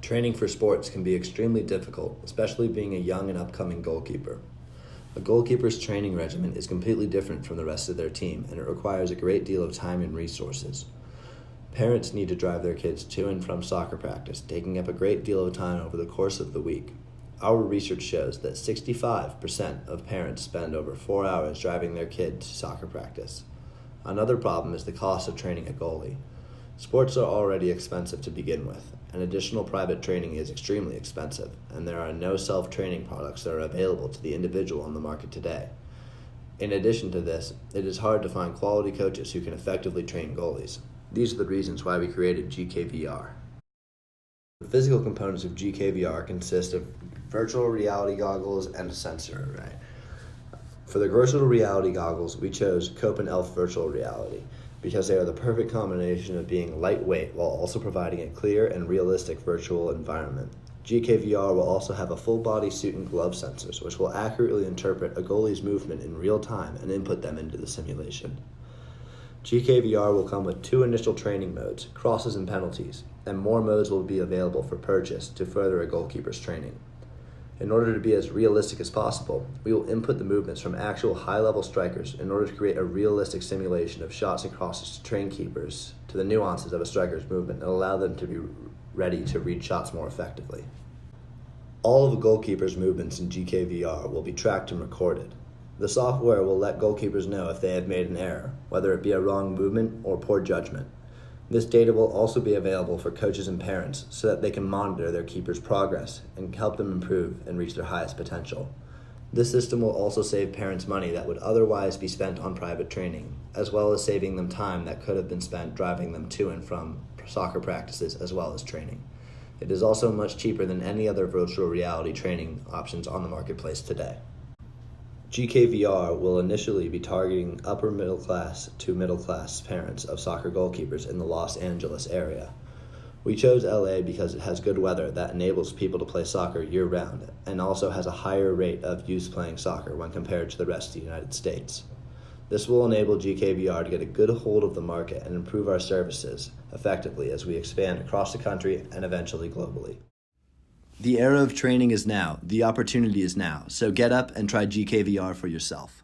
Training for sports can be extremely difficult, especially being a young and upcoming goalkeeper. A goalkeeper's training regimen is completely different from the rest of their team, and it requires a great deal of time and resources. Parents need to drive their kids to and from soccer practice, taking up a great deal of time over the course of the week. Our research shows that 65% of parents spend over 4 hours driving their kid to soccer practice. Another problem is the cost of training a goalie. Sports are already expensive to begin with, and additional private training is extremely expensive, and there are no self-training products that are available to the individual on the market today. In addition to this, it is hard to find quality coaches who can effectively train goalies. These are the reasons why we created Gkvr. The physical components of Gkvr consist of virtual reality goggles and a sensor array. For the virtual reality goggles, we chose Cope and Elf Virtual Reality because they are the perfect combination of being lightweight while also providing a clear and realistic virtual environment. Gkvr will also have a full-body suit and glove sensors, which will accurately interpret a goalie's movement in real time and input them into the simulation. Gkvr will come with 2 initial training modes, crosses and penalties, and more modes will be available for purchase to further a goalkeeper's training. In order to be as realistic as possible, we will input the movements from actual high-level strikers in order to create a realistic simulation of shots and crosses to train keepers to the nuances of a striker's movement and allow them to be ready to read shots more effectively. All of a goalkeeper's movements in Gkvr will be tracked and recorded. The software will let goalkeepers know if they have made an error, whether it be a wrong movement or poor judgment. This data will also be available for coaches and parents so that they can monitor their keeper's progress and help them improve and reach their highest potential. This system will also save parents money that would otherwise be spent on private training, as well as saving them time that could have been spent driving them to and from soccer practices as well as training. It is also much cheaper than any other virtual reality training options on the marketplace today. Gkvr will initially be targeting upper middle class to middle class parents of soccer goalkeepers in the Los Angeles area. We chose LA because it has good weather that enables people to play soccer year-round and also has a higher rate of youth playing soccer when compared to the rest of the United States. This will enable Gkvr to get a good hold of the market and improve our services effectively as we expand across the country and eventually globally. The era of training is now. The opportunity is now. So get up and try Gkvr for yourself.